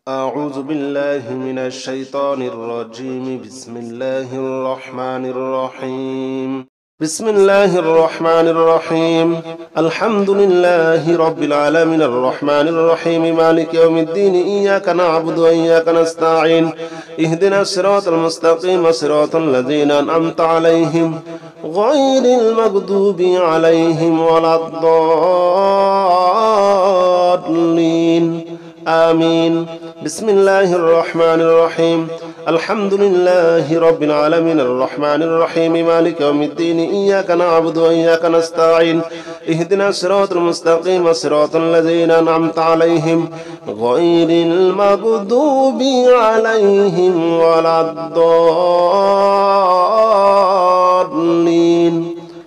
أعوذ بالله من الشيطان الرجيم. بسم الله الرحمن الرحيم. بسم الله الرحمن الرحيم. الحمد لله رب العالمين الرحمن الرحيم مالك يوم الدين. إياك نعبد وإياك نستعين. اهدنا الصراط المستقيم صراط الذين أنعمت عليهم غير المغضوب عليهم ولا الضالين. آمين. بسم الله الرحمن الرحيم. الحمد لله رب العالمين الرحمن الرحيم مالك يوم الدين. إياك نعبد وإياك نستعين. اهدنا الصراط المستقيم صراط الذين أنعمت عليهم غير المغضوب عليهم ولا الضالين.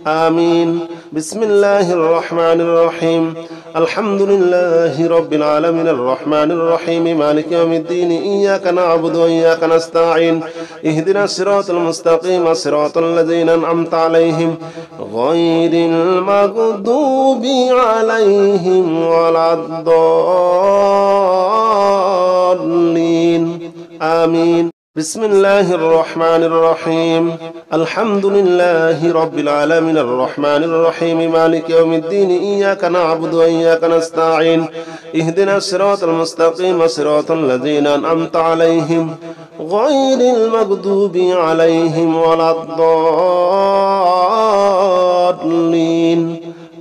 آمين. بسم الله الرحمن الرحيم. الحمد لله رب العالمين الرحمن الرحيم مالك يوم الدين. إياك نعبد وإياك نستعين. اهدنا الصراط المستقيم صراط الذين أنعمت عليهم غير المغضوب عليهم ولا الضالين. آمين. بسم الله الرحمن الرحيم. الحمد لله رب العالمين الرحمن الرحيم مالك يوم الدين. إياك نعبد وإياك نستعين. اهدنا الصراط المستقيم صراط الذين أنعمت عليهم غير المغضوب عليهم ولا الضالين.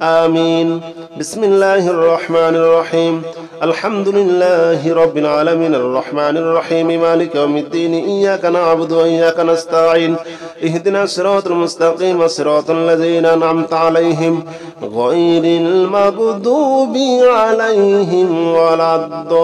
آمين. بسم الله الرحمن الرحيم. الحمد لله رب العالمين الرحمن الرحيم مالك يوم الدين. إياك نعبد وإياك نستعين. اهدنا الصراط المستقيم صراط الذين أنعمت عليهم غير المغضوب عليهم ولا الضالين.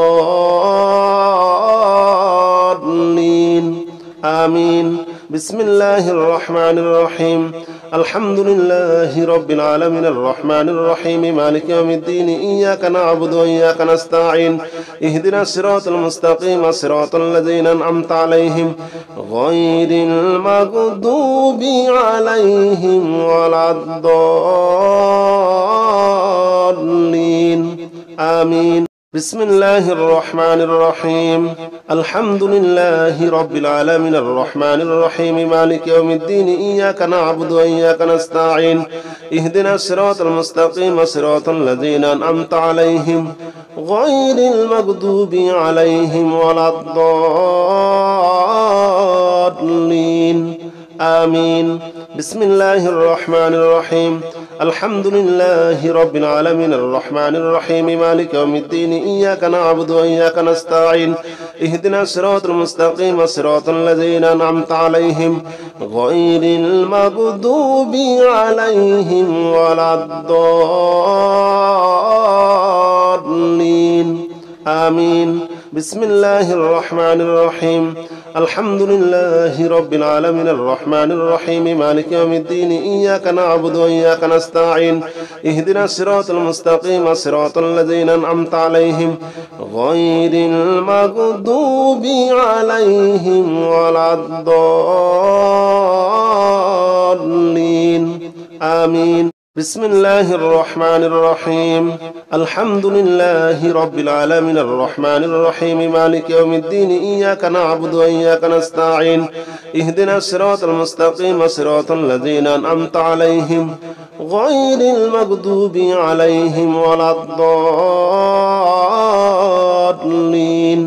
آمين. بسم الله الرحمن الرحيم. الحمد لله رب العالمين الرحمن الرحيم مالك يوم الدين. إياك نعبد وإياك نستعين. اهدنا الصراط المستقيم صراط الذين أنعمت عليهم غير المغضوب عليهم ولا الضالين. آمين. بسم الله الرحمن الرحيم. الحمد لله رب العالمين الرحمن الرحيم مالك يوم الدين. إياك نعبد وإياك نستعين. اهدنا الصراط المستقيم صراط الذين أنعمت عليهم غير المغضوب عليهم ولا الضالين. آمين. بسم الله الرحمن الرحيم. الحمد لله رب العالمين الرحمن الرحيم مالك يوم الدين. إياك نعبد وإياك نستعين. اهدنا الصراط المستقيم صراط الذين أنعمت عليهم غير المغضوب عليهم ولا الضالين. آمين. بسم الله الرحمن الرحيم. الحمد لله رب العالمين الرحمن الرحيم مالك يوم الدين. إياك نعبد وإياك نستعين. اهدنا الصراط المستقيم صراط الذين أنعمت عليهم غير المغضوب عليهم ولا الضالين. آمين. بسم الله الرحمن الرحيم. الحمد لله رب العالمين الرحمن الرحيم مالك يوم الدين. إياك نعبد وإياك نستعين. اهدنا الصراط المستقيم صراط الذين أنعمت عليهم غير المغضوب عليهم ولا الضالين.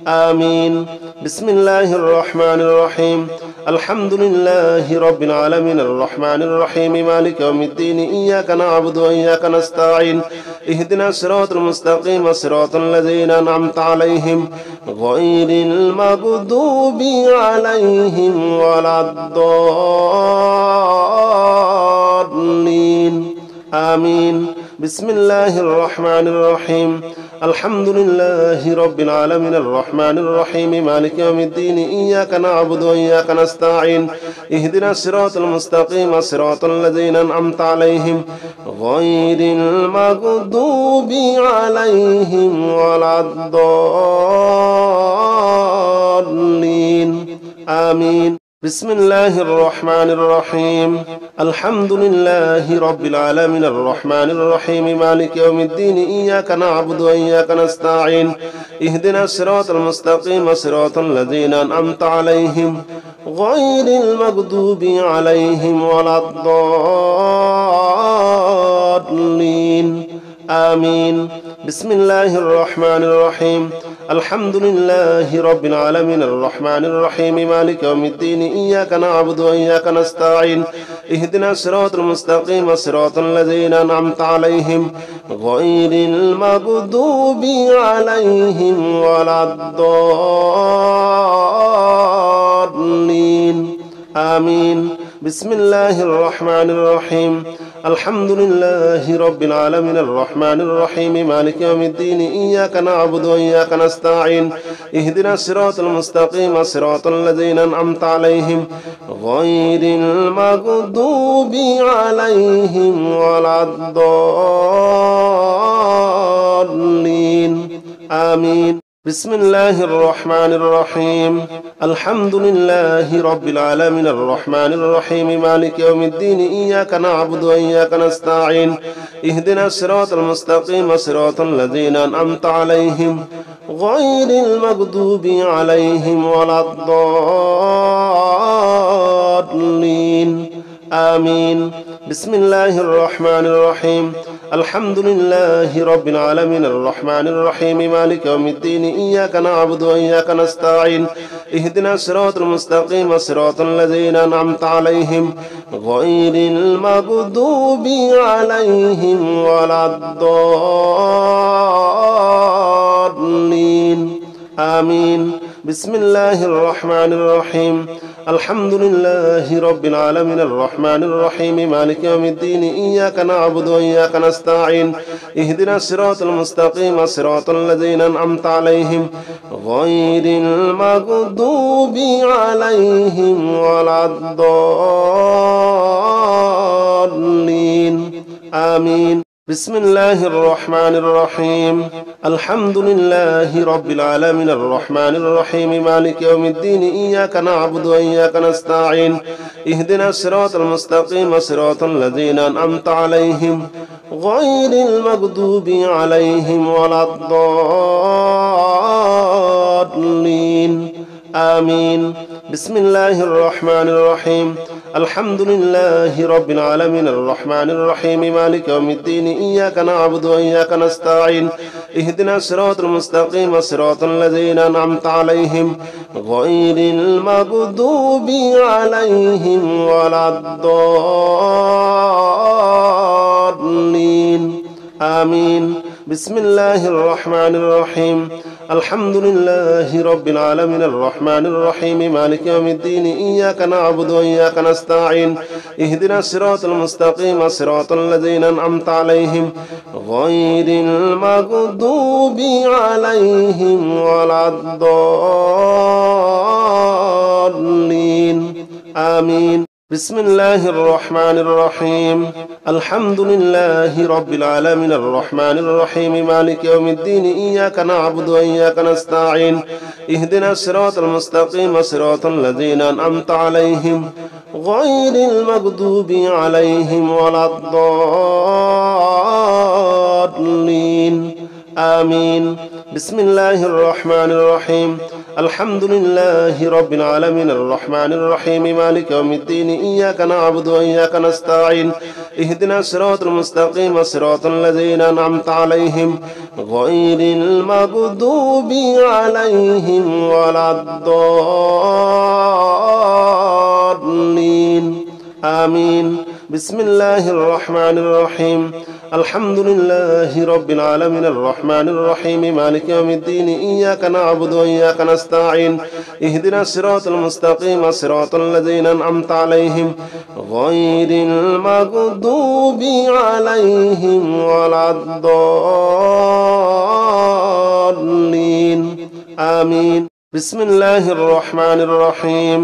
آمين. بسم الله الرحمن الرحيم. الحمد لله رب العالمين الرحمن الرحيم مالك يوم الدين. إياك نعبد وإياك نستعين. اهدنا الصراط المستقيم صراط الذين أنعمت عليهم غير المغضوب عليهم ولا الضالين. آمين. بسم الله الرحمن الرحيم. الحمد لله رب العالمين الرحمن الرحيم مالك يوم الدين. إياك نعبد وإياك نستعين. اهدنا الصراط المستقيم صراط الذين أنعمت عليهم غير المغضوب عليهم ولا الضالين. آمين. بسم الله الرحمن الرحيم الحمد لله رب العالمين الرحمن الرحيم مالك يوم الدين إياك نعبد وإياك نستعين اهدنا الصراط المستقيم صراط الذين أنعمت عليهم غير المغضوب عليهم ولا الضالين آمين بسم الله الرحمن الرحيم الحمد لله رب العالمين الرحمن الرحيم مالك يوم الدين إياك نعبد وإياك نستعين اهدنا الصراط المستقيم صراط الذين أنعمت عليهم غير المغضوب عليهم ولا الضالين آمين بسم الله الرحمن الرحيم الحمد لله رب العالمين الرحمن الرحيم مالك يوم الدين إياك نعبد وإياك نستعين اهدنا الصراط المستقيم صراط الذين أنعمت عليهم غير المغضوب عليهم ولا الضالين آمين بسم الله الرحمن الرحيم الحمد لله رب العالمين الرحمن الرحيم مالك يوم الدين إياك نعبد وإياك نستعين اهدنا الصراط المستقيم صراط الذين أنعمت عليهم غير المغضوب عليهم ولا الضالين آمين بسم الله الرحمن الرحيم الحمد لله رب العالمين الرحمن الرحيم مالك يوم الدين إياك نعبد وإياك نستعين اهدنا الصراط المستقيم صراط الذين أنعمت عليهم غير المغضوب عليهم ولا الضالين آمين بسم الله الرحمن الرحيم الحمد لله رب العالمين الرحمن الرحيم مالك يوم الدين إياك نعبد وإياك نستعين اهدنا الصراط المستقيم صراط الذين أنعمت عليهم غير المغضوب عليهم ولا الضالين آمين بسم الله الرحمن الرحيم الحمد لله رب العالمين الرحمن الرحيم مالك يوم الدين إياك نعبد وإياك نستعين اهدنا الصراط المستقيم صراط الذين أنعمت عليهم غير المغضوب عليهم ولا الضالين آمين بسم الله الرحمن الرحيم الحمد لله رب العالمين الرحمن الرحيم مالك يوم الدين إياك نعبد وإياك نستعين اهدنا الصراط المستقيم صراط الذين أنعمت عليهم غير المغضوب عليهم ولا الضالين آمين بسم الله الرحمن الرحيم الحمد لله رب العالمين الرحمن الرحيم مالك يوم الدين إياك نعبد وإياك نستعين اهدنا الصراط المستقيم صراط الذين أنعمت عليهم غير المغضوب عليهم ولا الضالين آمين بسم الله الرحمن الرحيم الحمد لله رب العالمين الرحمن الرحيم مالك يوم الدين إياك نعبد وإياك نستعين اهدنا الصراط المستقيم صراط الذين أنعمت عليهم غير المغضوب عليهم ولا الضالين آمين بسم الله الرحمن الرحيم الحمد لله رب العالمين الرحمن الرحيم مالك يوم الدين إياك نعبد وإياك نستعين اهدنا الصراط المستقيم صراط الذين أنعمت عليهم غير المغضوب عليهم ولا الضالين آمين بسم الله الرحمن الرحيم الحمد لله رب العالمين الرحمن الرحيم مالك يوم الدين إياك نعبد وإياك نستعين اهدنا الصراط المستقيم صراط الذين أنعمت عليهم غير المغضوب عليهم ولا الضالين آمين بسم الله الرحمن الرحيم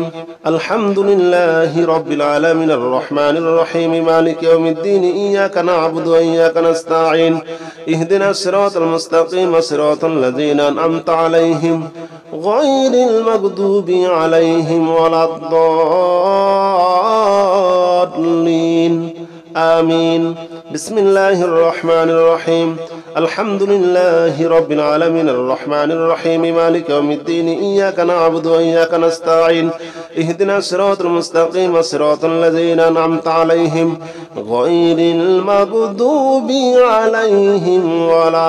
الحمد لله رب العالمين الرحمن الرحيم مالك يوم الدين إياك نعبد وإياك نستعين اهدنا الصراط المستقيم صراط الذين أنعمت عليهم غير المغضوب عليهم ولا الضالين آمين بسم الله الرحمن الرحيم الحمد لله رب العالمين الرحمن الرحيم مالك يوم الدين إياك نعبد وإياك نستعين اهدنا الصراط المستقيم صراط الذين أنعمت عليهم غير المغضوب عليهم ولا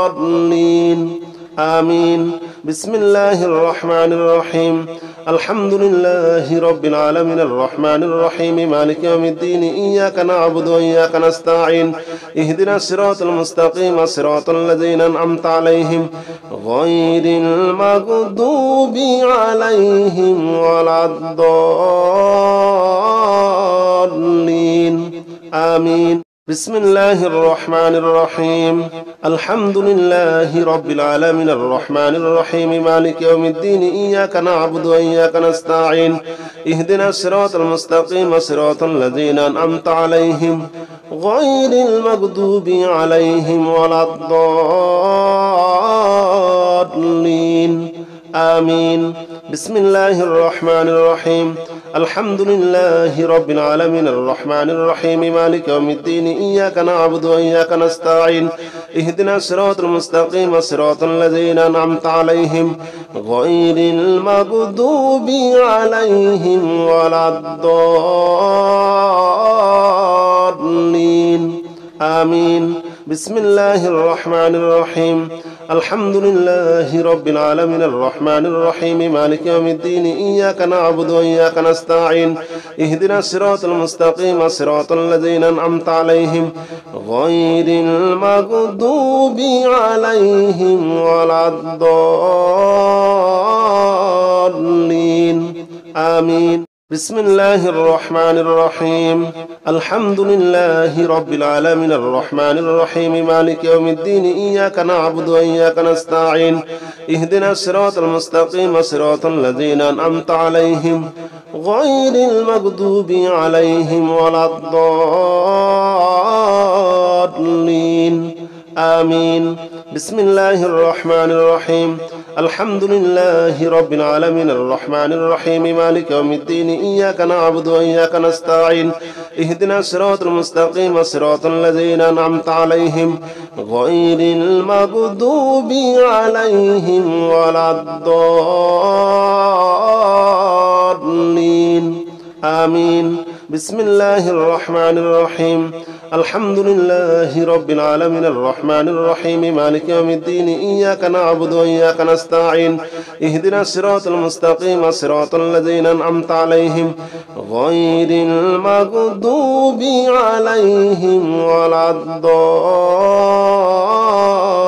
الضالين آمين بسم الله الرحمن الرحيم الحمد لله رب العالمين الرحمن الرحيم مالك يوم الدين إياك نعبد وإياك نستعين اهدنا الصراط المستقيم صراط الذين أنعمت عليهم غير المغضوب عليهم ولا الضالين آمين بسم الله الرحمن الرحيم الحمد لله رب العالمين الرحمن الرحيم مالك يوم الدين إياك نعبد وإياك نستعين اهدنا الصراط المستقيم صراط الذين أنعمت عليهم غير المغضوب عليهم ولا الضالين آمين بسم الله الرحمن الرحيم الحمد لله رب العالمين الرحمن الرحيم مالك يوم الدين إياك نعبد وإياك نستعين اهدنا الصراط المستقيم صراط الذين أنعمت عليهم غير المغضوب عليهم ولا الضالين آمين بسم الله الرحمن الرحيم الحمد لله رب العالمين الرحمن الرحيم مالك يوم الدين إياك نعبد وإياك نستعين اهدنا الصراط المستقيم صراط الذين أنعمت عليهم غير المغضوب عليهم ولا الضالين آمين بسم الله الرحمن الرحيم الحمد لله رب العالمين الرحمن الرحيم مالك يوم الدين إياك نعبد وإياك نستعين اهدنا الصراط المستقيم صراط الذين أنعمت عليهم غير المغضوب عليهم ولا الضالين آمين بسم الله الرحمن الرحيم الحمد لله رب العالمين الرحمن الرحيم مالك يوم الدين إياك نعبد وإياك نستعين اهدنا الصراط المستقيم صراط الذين أنعمت عليهم غير المغضوب عليهم ولا الضالين آمين بسم الله الرحمن الرحيم الحمد لله رب العالمين الرحمن الرحيم مالك يوم الدين إياك نعبد وإياك نستعين اهدنا الصراط المستقيم صراط الذين أنعمت عليهم غير المغضوب عليهم ولا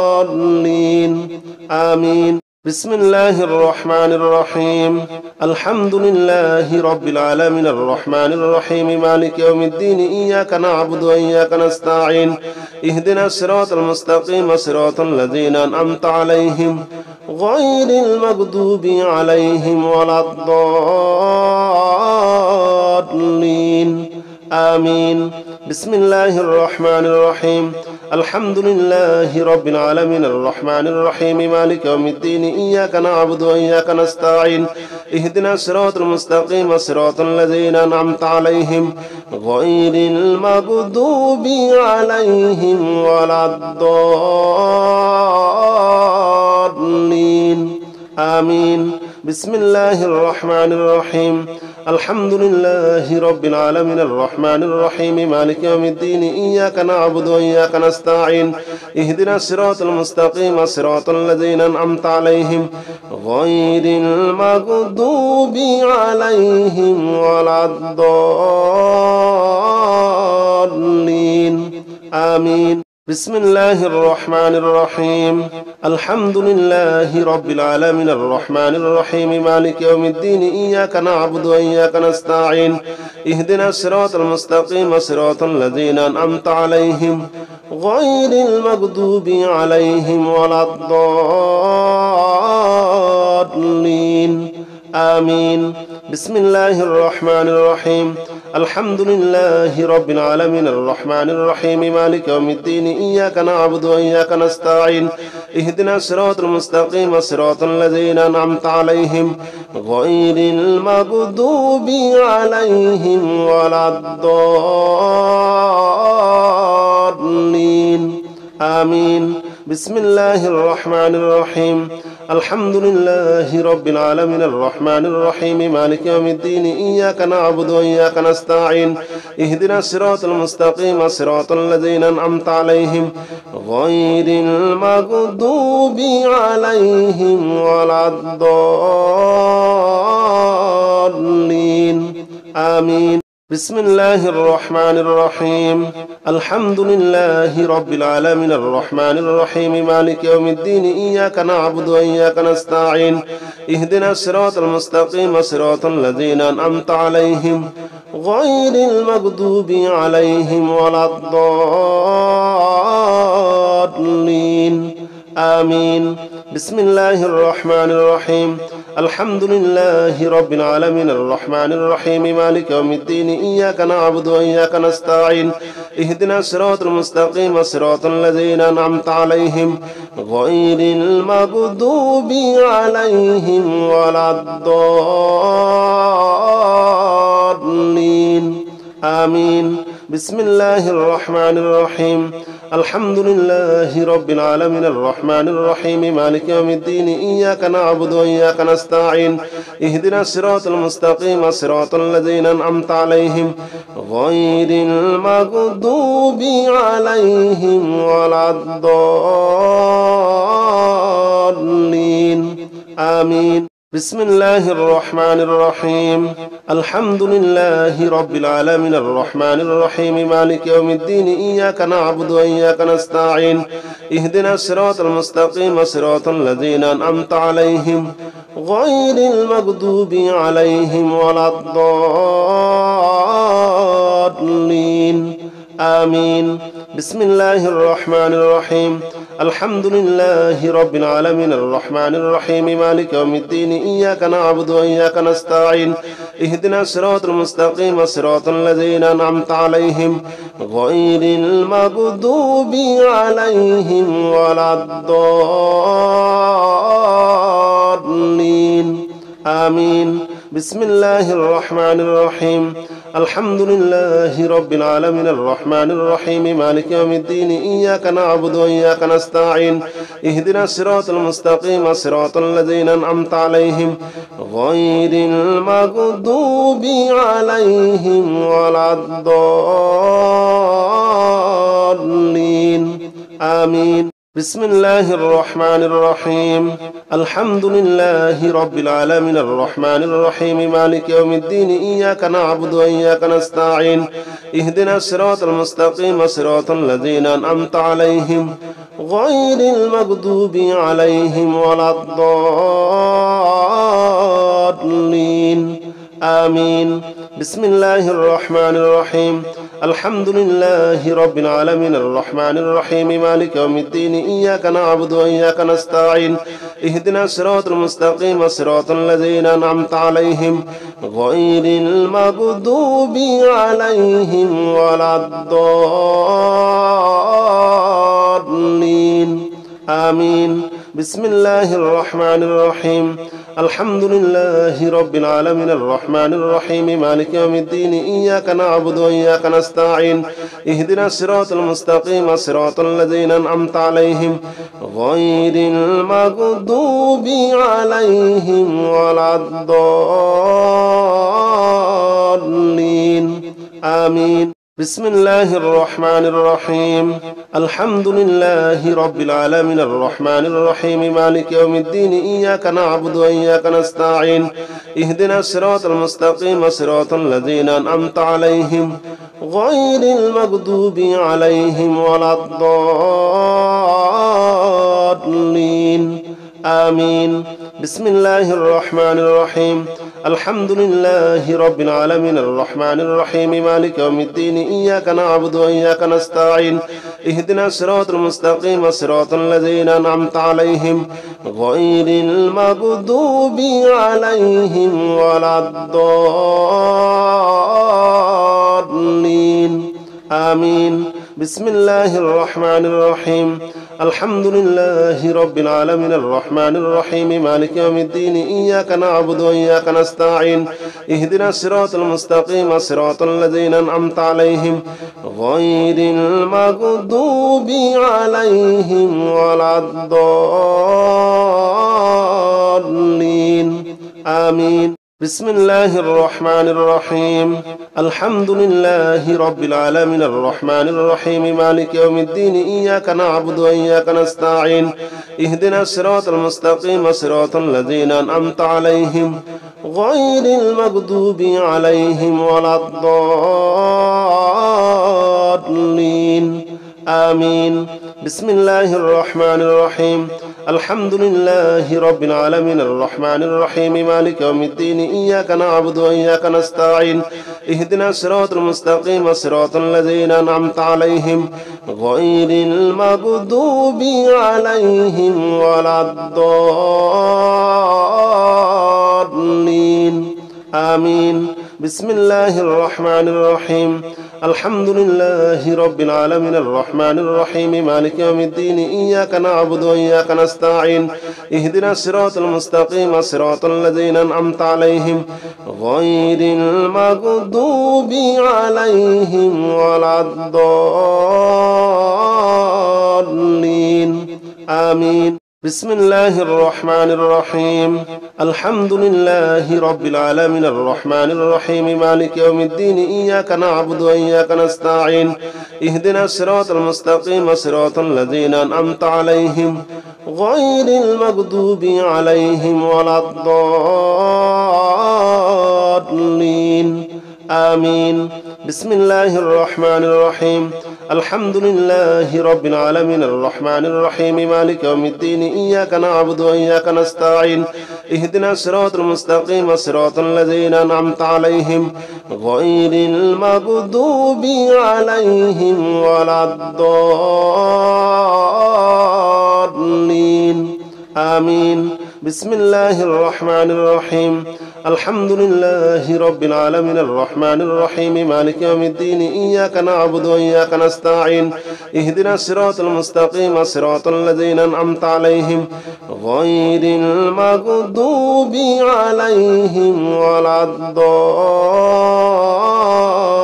الضالين آمين بسم الله الرحمن الرحيم الحمد لله رب العالمين الرحمن الرحيم مالك يوم الدين إياك نعبد وإياك نستعين اهدنا الصراط المستقيم صراط الذين أنعمت عليهم غير المغضوب عليهم ولا الضالين آمين بسم الله الرحمن الرحيم الحمد لله رب العالمين الرحمن الرحيم مالك يوم الدين إياك نعبد وإياك نستعين اهدنا الصراط المستقيم صراط الذين أنعمت عليهم غير المغضوب عليهم ولا الضالين آمين بسم الله الرحمن الرحيم الحمد لله رب العالمين الرحمن الرحيم مالك يوم الدين إياك نعبد وإياك نستعين اهدنا الصراط المستقيم صراط الذين أنعمت عليهم غير المغضوب عليهم ولا الضالين آمين بسم الله الرحمن الرحيم الحمد لله رب العالمين الرحمن الرحيم مالك يوم الدين إياك نعبد وإياك نستعين اهدنا الصراط المستقيم صراط الذين أنعمت عليهم غير المغضوب عليهم ولا الضالين آمين بسم الله الرحمن الرحيم الحمد لله رب العالمين الرحمن الرحيم مالك يوم الدين إياك نعبد وإياك نستعين اهدنا الصراط المستقيم صراط الذين أنعمت عليهم غير المغضوب عليهم ولا الضالين آمين بسم الله الرحمن الرحيم الحمد لله رب العالمين الرحمن الرحيم مالك يوم الدين إياك نعبد وإياك نستعين اهدنا الصراط المستقيم صراط الذين أنعمت عليهم غير المغضوب عليهم ولا الضالين آمين بسم الله الرحمن الرحيم الحمد لله رب العالمين الرحمن الرحيم مالك يوم الدين إياك نعبد وإياك نستعين اهدنا الصراط المستقيم صراط الذين أنعمت عليهم غير المغضوب عليهم ولا الضالين آمين بسم الله الرحمن الرحيم الحمد لله رب العالمين الرحمن الرحيم مالك يوم الدين إياك نعبد وإياك نستعين اهدنا الصراط المستقيم صراط الذين أنعمت عليهم غير المغضوب عليهم ولا الضالين آمين بسم الله الرحمن الرحيم الحمد لله رب العالمين الرحمن الرحيم مالك يوم الدين إياك نعبد وإياك نستعين اهدنا الصراط المستقيم صراط الذين أنعمت عليهم غير المغضوب عليهم ولا الضالين آمين بسم الله الرحمن الرحيم الحمد لله رب العالمين الرحمن الرحيم مالك يوم الدين إياك نعبد وإياك نستعين اهدنا الصراط المستقيم صراط الذين أنعمت عليهم غير المغضوب عليهم ولا الضالين آمين بسم الله الرحمن الرحيم الحمد لله رب العالمين الرحمن الرحيم مالك يوم الدين إياك نعبد وإياك نستعين اهدنا الصراط المستقيم صراط الذين أنعمت عليهم غير المغضوب عليهم ولا الضالين آمين بسم الله الرحمن الرحيم الحمد لله رب العالمين الرحمن الرحيم مالك يوم الدين إياك نعبد وإياك نستعين اهدنا الصراط المستقيم صراط الذين أنعمت عليهم غير المغضوب عليهم ولا الضالين آمين بسم الله الرحمن الرحيم الحمد لله رب العالمين الرحمن الرحيم مالك يوم الدين إياك نعبد وإياك نستعين اهدنا الصراط المستقيم صراط الذين أنعمت عليهم غير المغضوب عليهم ولا الضالين آمين بسم الله الرحمن الرحيم الحمد لله رب العالمين الرحمن الرحيم مالك يوم الدين إياك نعبد وإياك نستعين اهدنا الصراط المستقيم صراط الذين أنعمت عليهم غير المغضوب عليهم ولا الضالين آمين بسم الله الرحمن الرحيم الحمد لله رب العالمين الرحمن الرحيم مالك يوم الدين إياك نعبد وإياك نستعين اهدنا الصراط المستقيم صراط الذين أنعمت عليهم غير المغضوب عليهم ولا الضالين آمين بسم الله الرحمن الرحيم الحمد لله رب العالمين الرحمن الرحيم مالك يوم الدين إياك نعبد وإياك نستعين اهدنا الصراط المستقيم صراط الذين أنعمت عليهم غير المغضوب عليهم ولا الضالين آمين بسم الله الرحمن الرحيم الحمد لله رب العالمين الرحمن الرحيم مالك يوم الدين إياك نعبد وإياك نستعين اهدنا الصراط المستقيم صراط الذين أنعمت عليهم غير المغضوب عليهم ولا الضالين آمين بسم الله الرحمن الرحيم الحمد لله رب العالمين الرحمن الرحيم مالك يوم الدين إياك نعبد وإياك نستعين اهدنا الصراط المستقيم صراط الذين أنعمت عليهم غير المغضوب عليهم ولا الضالين آمين. بسم الله الرحمن الرحيم الحمد لله رب العالمين الرحمن الرحيم مالك يوم الدين إياك نعبد وإياك نستعين اهدنا الصراط المستقيم صراط الذين أنعمت عليهم غير المغضوب عليهم ولا الضالين آمين. بسم الله الرحمن الرحيم الحمد لله رب العالمين الرحمن الرحيم مالك يوم الدين إياك نعبد وإياك نستعين اهدنا الصراط المستقيم صراط الذين أنعمت عليهم غير المغضوب عليهم ولا الضالين آمين. بسم الله الرحمن الرحيم الحمد لله رب العالمين الرحمن الرحيم مالك يوم الدين إياك نعبد وإياك نستعين اهدنا الصراط المستقيم صراط الذين أنعمت عليهم غير المغضوب عليهم ولا الضالين آمين. بسم الله الرحمن الرحيم الحمد لله رب العالمين الرحمن الرحيم مالك يوم الدين إياك نعبد وإياك نستعين اهدنا الصراط المستقيم صراط الذين أنعمت عليهم غير المغضوب عليهم ولا الضالين آمين. بسم الله الرحمن الرحيم الحمد لله رب العالمين الرحمن الرحيم مالك يوم الدين إياك نعبد وإياك نستعين اهدنا الصراط المستقيم صراط الذين أنعمت عليهم غير المغضوب عليهم ولا الضالين آمين. بسم الله الرحمن الرحيم الحمد لله رب العالمين الرحمن الرحيم مالك يوم الدين إياك نعبد وإياك نستعين اهدنا الصراط المستقيم صراط الذين أنعمت عليهم غير المغضوب عليهم ولا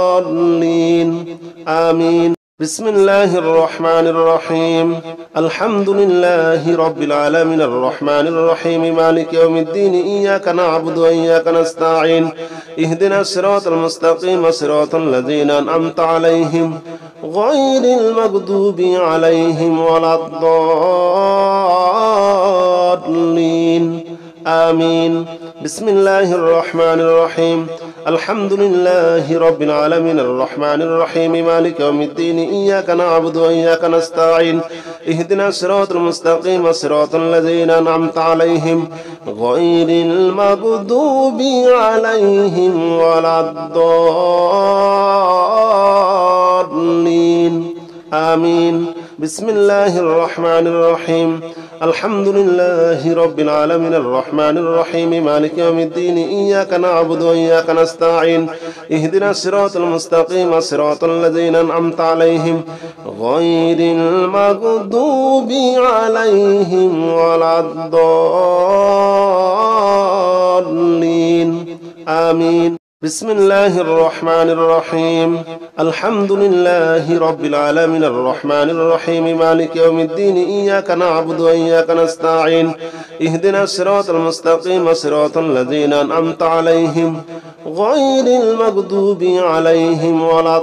الضالين آمين. بسم الله الرحمن الرحيم الحمد لله رب العالمين الرحمن الرحيم مالك يوم الدين إياك نعبد وإياك نستعين اهدنا الصراط المستقيم صراط الذين أنعمت عليهم غير المغضوب عليهم ولا الضالين آمين. بسم الله الرحمن الرحيم الحمد لله رب العالمين الرحمن الرحيم مالك يوم الدين إياك نعبد وإياك نستعين اهدنا الصراط المستقيم صراط الذين أنعمت عليهم غير المغضوب عليهم ولا الضالين آمين. بسم الله الرحمن الرحيم الحمد لله رب العالمين الرحمن الرحيم مالك يوم الدين إياك نعبد وإياك نستعين اهدنا الصراط المستقيم صراط الذين أنعمت عليهم غير المغضوب عليهم ولا الضالين آمين. بسم الله الرحمن الرحيم الحمد لله رب العالمين الرحمن الرحيم مالك يوم الدين إياك نعبد وإياك نستعين اهدنا الصراط المستقيم صراط الذين أنعمت عليهم غير المغضوب عليهم ولا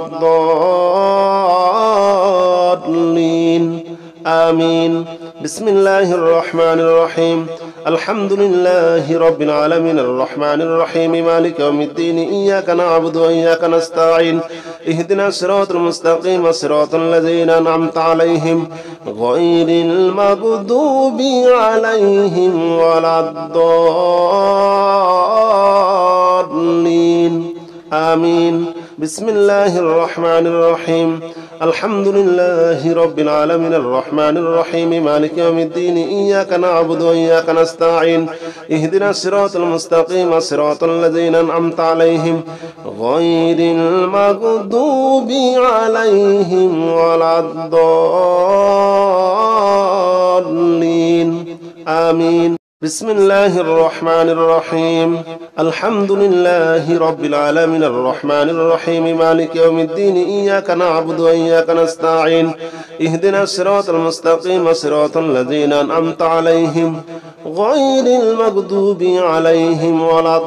الضالين آمين. بسم الله الرحمن الرحيم الحمد لله رب العالمين الرحمن الرحيم مالك يوم الدين إياك نعبد وإياك نستعين اهدنا الصراط المستقيم صراط الذين أنعمت عليهم غير المغضوب عليهم ولا الضالين آمين. بسم الله الرحمن الرحيم الحمد لله رب العالمين الرحمن الرحيم مالك يوم الدين إياك نعبد وإياك نستعين اهدنا الصراط المستقيم صراط الذين أنعمت عليهم غير المغضوب عليهم ولا الضالين آمين. بسم الله الرحمن الرحيم الحمد لله رب العالمين الرحمن الرحيم مالك يوم الدين إياك نعبد وإياك نستعين اهدنا الصراط المستقيم صراط الذين أنعمت عليهم غير المغضوب عليهم ولا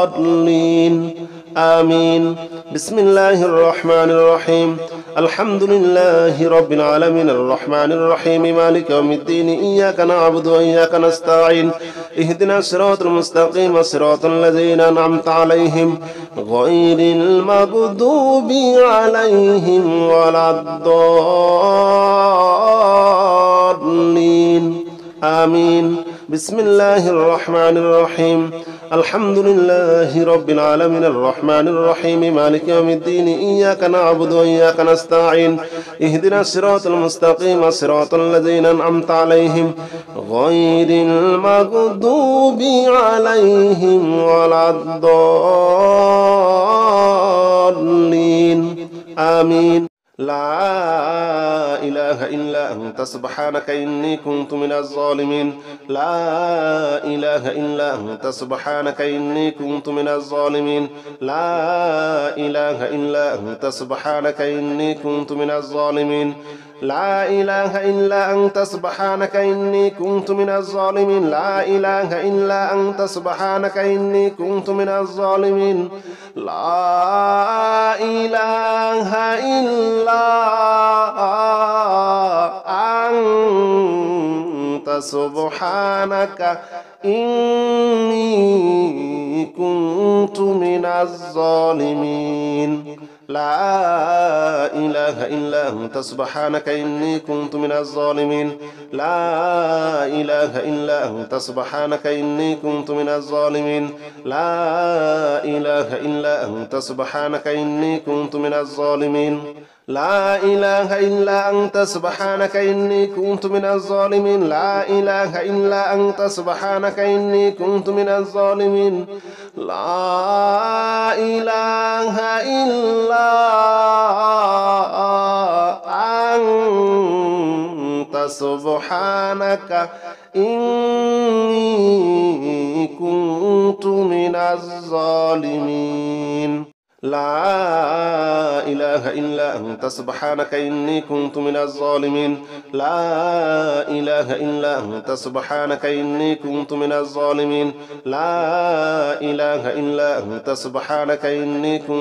الضالين آمين. بسم الله الرحمن الرحيم الحمد لله رب العالمين الرحمن الرحيم مالك يوم الدين إياك نعبد وإياك نستعين اهدنا الصراط المستقيم صراط الذين أنعمت عليهم غير المغضوب عليهم ولا الضالين آمين. بسم الله الرحمن الرحيم الحمد لله رب العالمين الرحمن الرحيم مالك يوم الدين إياك نعبد وإياك نستعين اهدنا الصراط المستقيم صراط الذين أنعمت عليهم غير المغضوب عليهم ولا الضالين آمين. لا إله إلا أنت سبحانك إني كنت من الظالمين لا إله إلا أنت سبحانك إني كنت من الظالمين لا إله إلا أنت سبحانك إني كنت من الظالمين لا إله إلا أنت سبحانك إني كنت من الظالمين لا إله إلا أنت سبحانك إني كنت من الظالمين لا إله إلا أنت سبحانك إني كنت من الظالمين لا إله إلا أنت سبحانك إني كنت من الظالمين لا إله إلا أنت سبحانك إني كنت من الظالمين لا إله إلا أنت سبحانك إني كنت من الظالمين لا إله إلا أنت سبحانك إني كنت من الظالمين لا إله إلا أنت سبحانك إني كنت من الظالمين لا إله إلا أنت سبحانك إني كنت من الظالمين لا إله إلا أنت سبحانك إني كنت من الظالمين لا إله إلا أنت سبحانك إني كنت من الظالمين لا إله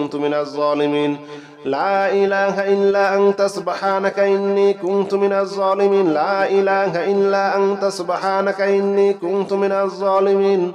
إلا أنت سبحانك إني كنت من الظالمين لا إله إلا أنت سبحانك إني كنت من الظالمين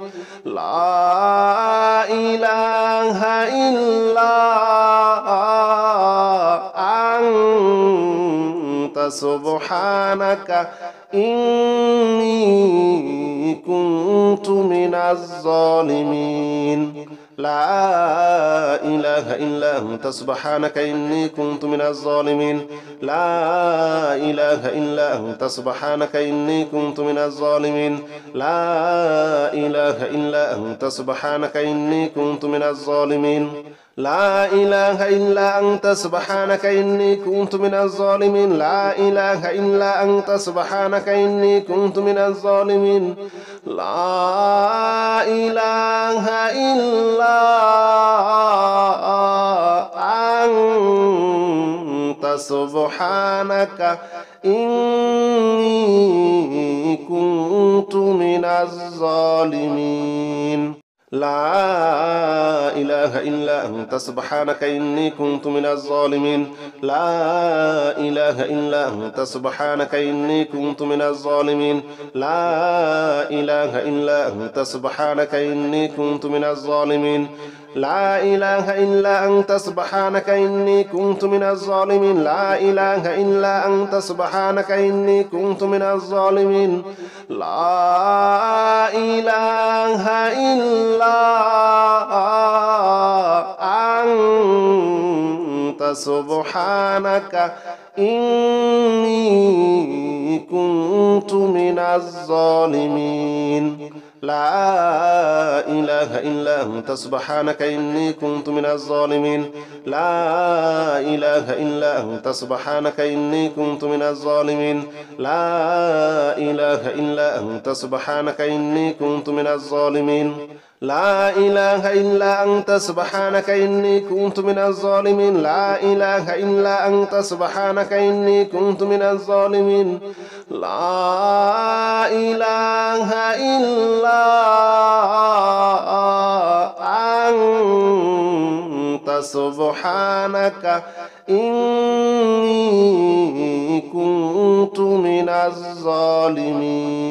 لا إله إلا أنت سبحانك إني كنت من الظالمين لا إله إلا أنت سبحانك إني كنت من الظالمين لا إله إلا أنت سبحانك إني كنت من الظالمين لا إله إلا أنت سبحانك إني كنت من الظالمين لا إله إلا أنت سبحانك إني كنت من الظالمين لا إله إلا أنت سبحانك إني كنت من الظالمين لا إله إلا أنت سبحانك إني كنت من الظالمين لا إله إلا أنت سبحانك إني كنت من الظالمين لا إله إلا أنت سبحانك إني كنت من الظالمين لا إله إلا أنت سبحانك إني كنت من الظالمين لا إله إلا أنت سبحانك إني كنت من الظالمين لا إله إلا أنت سبحانك إني كنت من الظالمين لا إله إلا أنت سبحانك إني كنت من الظالمين لا إله إلا سبحانك إني كنت من الظالمين لا إله إلا أنت سبحانك إني كنت من الظالمين لا إله إلا أنت سبحانك إني كنت من الظالمين لا إله إلا أنت سبحانك إني كنت من الظالمين لا إله إلا أنت سبحانك إني كنت من الظالمين لا إله إلا أنت سبحانك إني كنت من الظالمين لا إله إلا أنت سبحانك إني كنت من الظالمين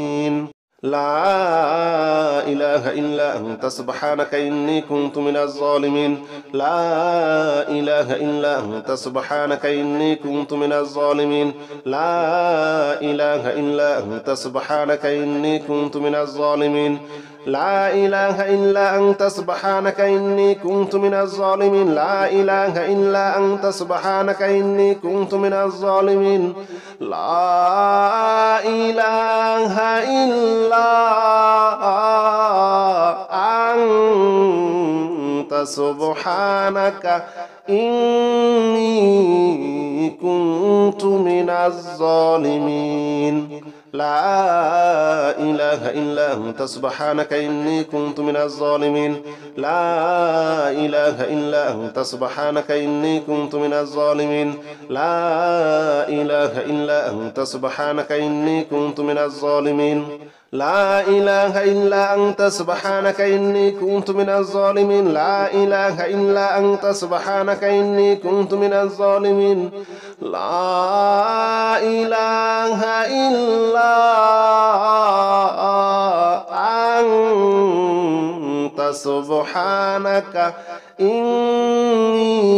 لا إله إلا أنت سبحانك إني كنت من الظالمين لا إله إلا أنت سبحانك إني كنت من الظالمين لا إله إلا أنت سبحانك إني كنت من الظالمين لا إله إلا أنت سبحانك إني كنت من الظالمين لا إله إلا أنت سبحانك إني كنت من الظالمين لا إله إلا أنت سبحانك إني كنت من الظالمين لا إله إلا أنت سبحانك إني كنت من الظالمين لا إله إلا أنت سبحانك إني كنت من الظالمين لا إله إلا أنت سبحانك إني كنت من الظالمين لا إله إلا أنت سبحانك إني كنت من الظالمين لا إله إلا أنت سبحانك إني كنت من الظالمين لا إله إلا أنت سبحانك إني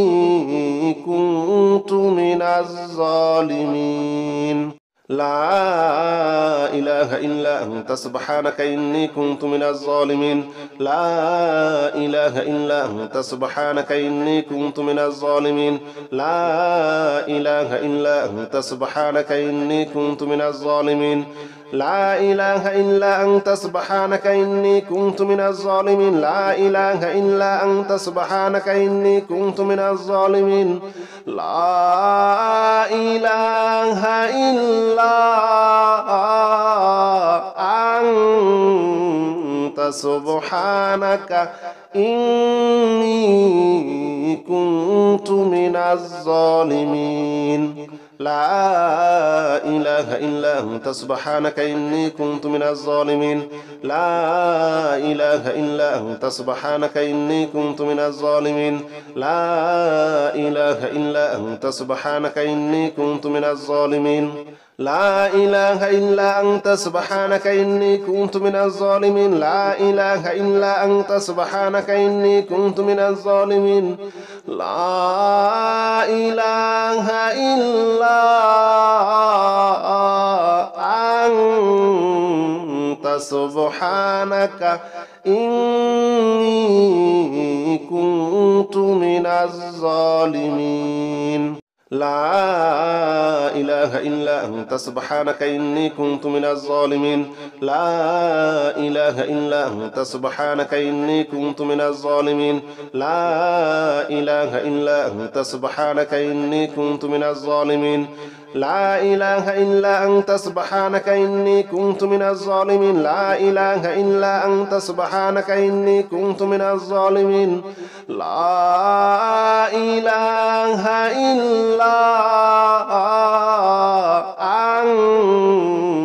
كنت من الظالمين لا إله إلا أنت سبحانك إني كنت من الظالمين لا إله إلا أنت سبحانك إني كنت من الظالمين لا إله إلا أنت سبحانك إني كنت من الظالمين لا إله إلا أنت سبحانك إني كنت من الظالمين لا إله إلا أنت سبحانك إني كنت من الظالمين لا إله إلا أنت سبحانك إني كنت من الظالمين لا إله إلا أنت سبحانك إني كنت من الظالمين لا إله إلا أنت سبحانك إني كنت من الظالمين لا إله إلا أنت سبحانك إني كنت من الظالمين لا إله إلا أنت سبحانك إني كنت من الظالمين لا إله إلا أنت سبحانك إني كنت من الظالمين لا إله إلا أنت سبحانك إني كنت من الظالمين لا إله إلا أنت سبحانك إني كنت من الظالمين لا إله إلا أنت سبحانك إني كنت من الظالمين لا إله إلا أنت سبحانك إني كنت من الظالمين لا إله إلا أنت سبحانك إني كنت من الظالمين لا إله إلا أنت سبحانك إني كنت من الظالمين لا إله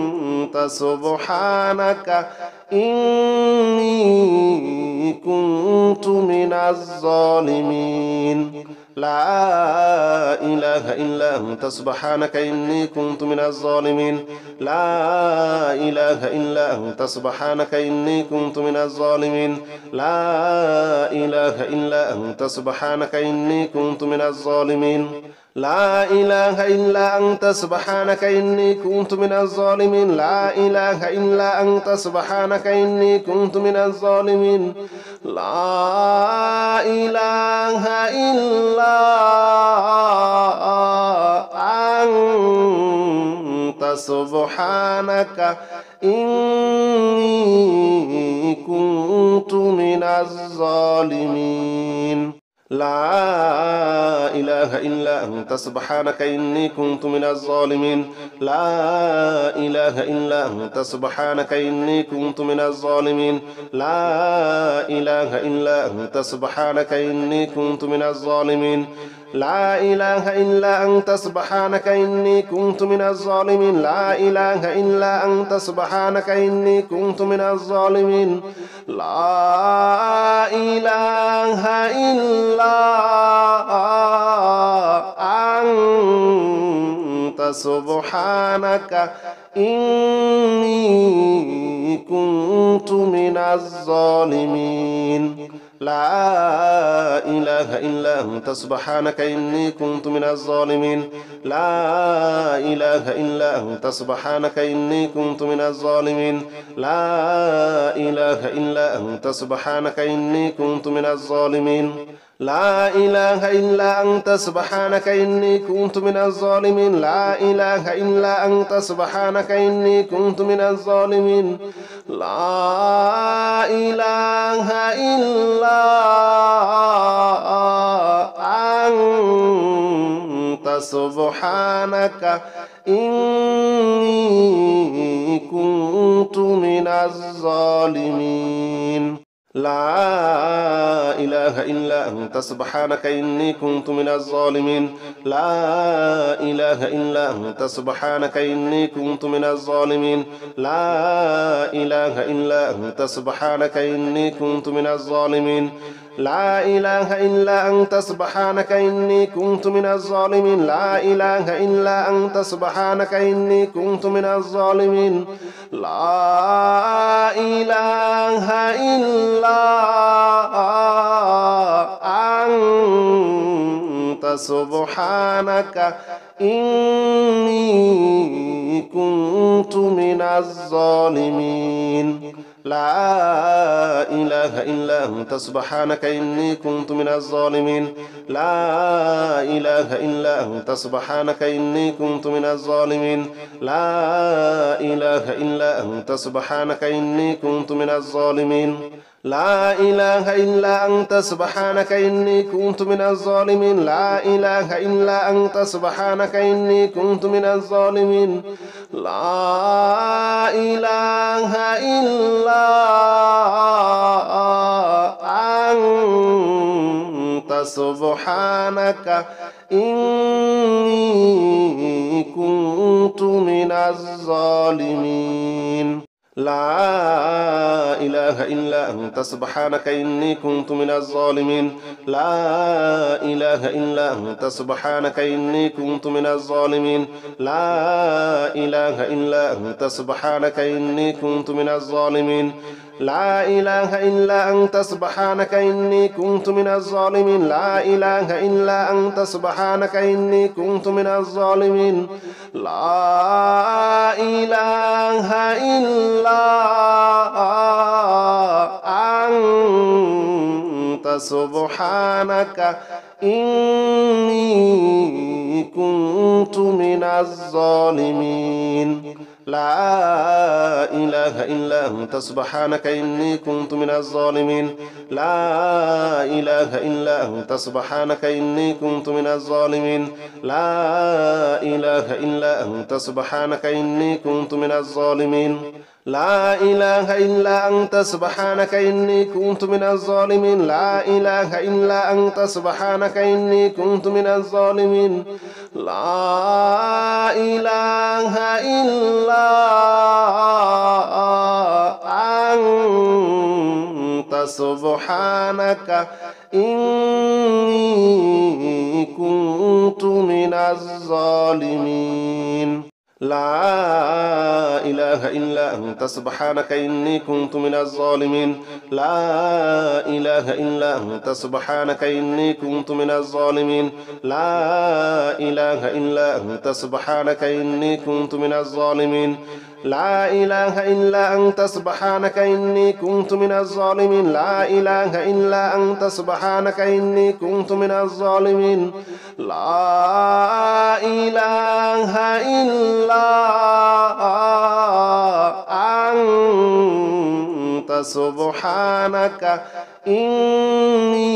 إلا أنت سبحانك إني كنت من الظالمين لا إله إلا أنت سبحانك إني كنت من الظالمين لا إله إلا أنت سبحانك إني كنت من الظالمين لا إله إلا أنت سبحانك إني كنت من الظالمين لا إله إلا أنت سبحانك إني كنت من الظالمين لا إله إلا أنت سبحانك إني كنت من الظالمين لا إله إلا أنت سبحانك إني كنت من الظالمين لا إله إلا أنت سبحانك إني كنت من الظالمين لا إله إلا أنت سبحانك إني كنت من الظالمين لا إله إلا أنت سبحانك إني كنت من الظالمين لا إله إلا أنت سبحانك إني كنت من الظالمين لا إله إلا أنت سبحانك إني كنت من الظالمين لا إله إلا أنت سبحانك إني كنت من الظالمين لا إله إلا أنت سبحانك إني كنت من الظالمين لا إله إلا أنت سبحانك إني كنت من الظالمين لا إله إلا أنت سبحانك إني كنت من الظالمين لا إله إلا أنت سبحانك إني كنت من الظالمين لا إله إلا أنت سبحانك إني كنت من الظالمين لا إله إلا أنت سبحانك إني كنت من الظالمين لا إله إلا أنت سبحانك إني كنت من الظالمين لا إله إلا أنت سبحانك إني كنت من الظالمين لا إله إلا أنت سبحانك إني كنت من الظالمين لا إله إلا أنت سبحانك إني كنت من الظالمين لا إله إلا أنت سبحانك إني كنت من الظالمين لا إله إلا أنت سبحانك إني كنت من الظالمين لا إله إلا أنت سبحانك إني كنت من الظالمين لا إله إلا أنت سبحانك إني كنت من الظالمين لا إله إلا أنت سبحانك إني كنت من الظالمين لا إله إلا أنت سبحانك إني كنت من الظالمين لا إله إلا أنت سبحانك إني كنت من الظالمين لا إله إلا أنت سبحانك إني كنت من الظالمين لا إله إلا أنت سبحانك إني كنت من الظالمين لا إله إلا أنت سبحانك إني كنت من الظالمين لا إله إلا أنت سبحانك إني كنت من الظالمين لا إله إلا أنت سبحانك إني كنت من الظالمين لا إله إلا أنت سبحانك إني كنت من الظالمين لا إله إلا أنت سبحانك إني كنت من الظالمين لا إله إلا أنت سبحانك إني كنت من الظالمين لا إله إلا أنت سبحانك إني كنت من الظالمين لا إله إلا أنت سبحانك إني كنت من الظالمين لا إله إلا أنت سبحانك إني كنت من الظالمين لا إله إلا أنت سبحانك إني كنت من الظالمين لا إله إلا أنت سبحانك إني كنت من الظالمين لا إله إلا أنت سبحانك إني كنت من الظالمين لا إله إلا أنت سبحانك إني كنت من الظالمين لا إله إلا أنت سبحانك إني كنت من الظالمين لا إله إلا أنت سبحانك إني كنت من الظالمين لا إله إلا أنت سبحانك إني كنت من الظالمين لا إله إلا أنت سبحانك إني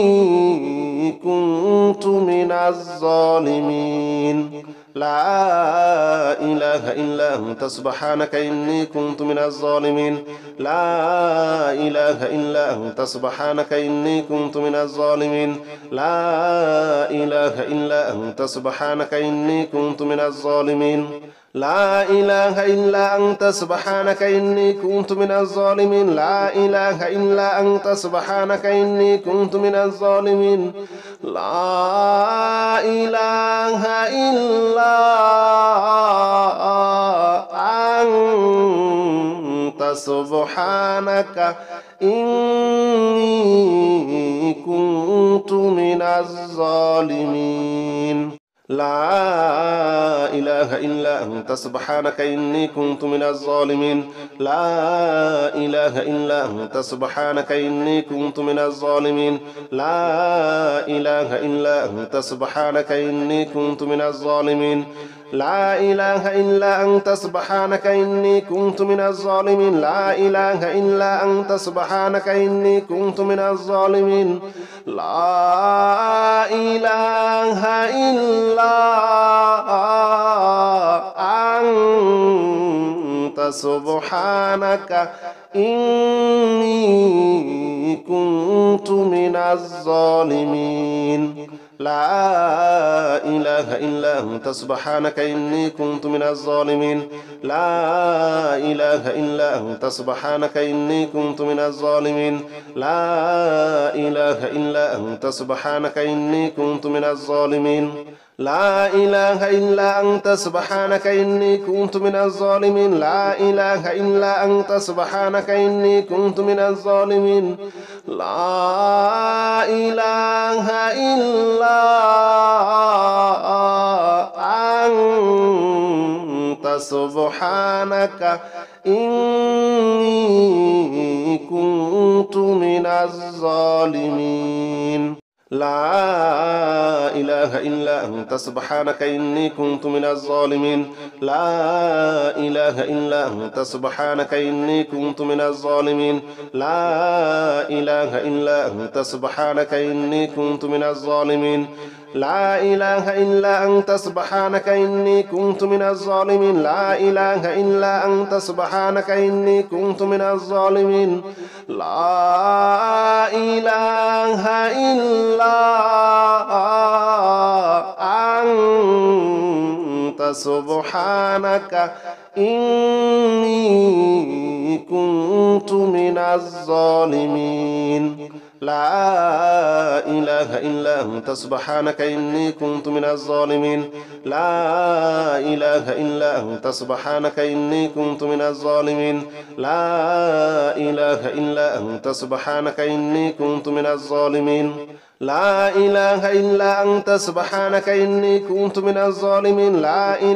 كنت من الظالمين لا إله إلا أنت سبحانك إني كنت من الظالمين لا إله إلا أنت سبحانك إني كنت من الظالمين لا إله إلا أنت سبحانك إني كنت من الظالمين لا إله إلا أنت سبحانك إني كنت من الظالمين لا إله إلا أنت سبحانك إني كنت من الظالمين لا إله إلا أنت سبحانك إني كنت من الظالمين لا إله إلا أنت سبحانك إني كنت من الظالمين لا إله إلا أنت سبحانك إني كنت من الظالمين لا إله إلا أنت سبحانك إني كنت من الظالمين لا إله إلا أنت سبحانك إني كنت من الظالمين لا إله إلا أنت سبحانك إني كنت من الظالمين لا إله إلا أنت سبحانك إني كنت من الظالمين لا إله إلا أنت سبحانك إني كنت من الظالمين لا إله إلا أنت سبحانك إني كنت من الظالمين لا إله إلا أنت سبحانك إني كنت من الظالمين لا إله إلا أنت سبحانك إني كنت من الظالمين لا إله إلا أنت سبحانك إني كنت من الظالمين لا إله إلا أنت سبحانك إني كنت من الظالمين لا إله إلا أنت سبحانك إني كنت من الظالمين لا إله إلا أنت سبحانك إني كنت من الظالمين لا إله إلا أنت سبحانك إني كنت من الظالمين لا إله إلا أنت سبحانك إني كنت من الظالمين لا إله إلا أنت سبحانك إني كنت من الظالمين لا إله إلا أنت سبحانك إني كنت من الظالمين لا إله إلا أنت سبحانك إني كنت من الظالمين لا إله إلا أنت سبحانك إني كنت من الظالمين لا إله إلا أنت سبحانك إني كنت من الظالمين لا إله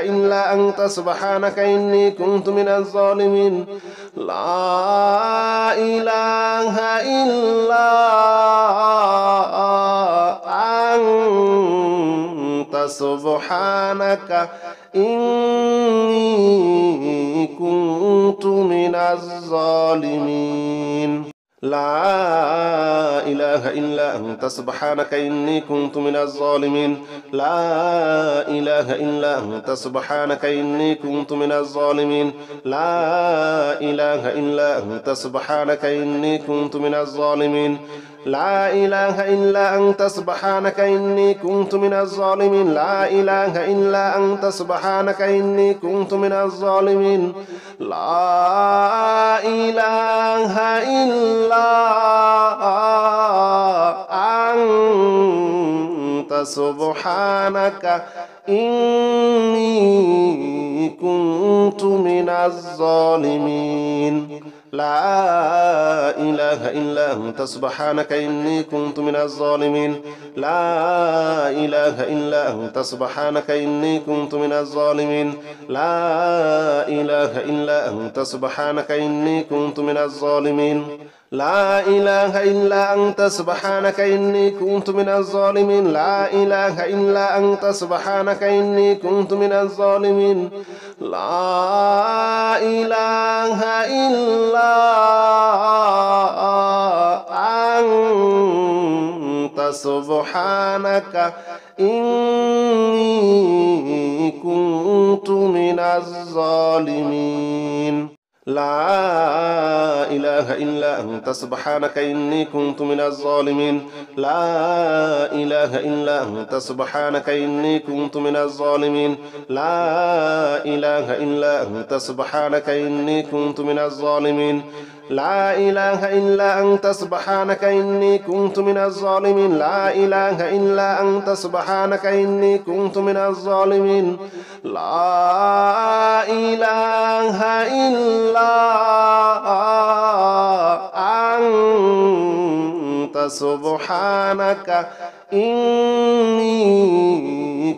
إلا أنت سبحانك إني كنت من الظالمين لا إله إلا أنت سبحانك إني كنت من الظالمين لا إله إلا أنت سبحانك إني كنت من الظالمين لا إله إلا أنت سبحانك إني كنت من الظالمين لا إله إلا أنت سبحانك إني كنت من الظالمين لا إله إلا أنت سبحانك إني كنت من الظالمين لا إله إلا أنت سبحانك إني كنت من الظالمين لا إله إلا أنت سبحانك إني كنت من الظالمين لا إله إلا أنت سبحانك إني كنت من الظالمين لا إله إلا أنت سبحانك إني كنت من الظالمين لا إله إلا أنت سبحانك إني كنت من الظالمين لا إله إلا أنت سبحانك إني كنت من الظالمين لا إله إلا أنت سبحانك إني كنت من الظالمين لا إله إلا أنت سبحانك إني كنت من الظالمين لا إله إلا أنت سبحانك إني كنت من الظالمين لا إله إلا أنت سبحانك إني كنت من الظالمين لا إله إلا أنت سبحانك إني كنت من الظالمين لا إله إلا أنت سبحانك إني كنت من الظالمين لا إله إلا أنت سبحانك إني كنت من الظالمين لا إله إلا أنت سبحانك إني كنت من الظالمين لا إله إلا أنت سبحانك إني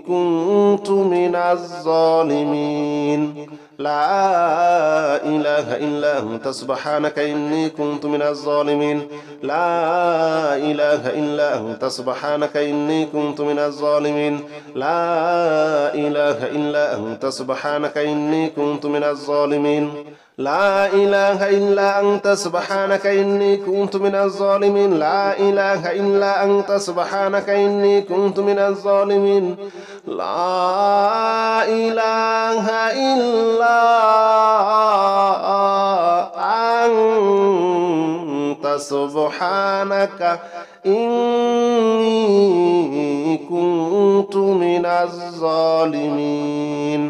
كنت من الظالمين لا إله إلا أنت سبحانك إني كنت من الظالمين لا إله إلا أنت سبحانك إني كنت من الظالمين لا إله إلا أنت سبحانك إني كنت من الظالمين لا إله إلا أنت سبحانك إني كنت من الظالمين لا إله إلا أنت سبحانك إني كنت من الظالمين لا إله إلا أنت سبحانك إني كنت من الظالمين.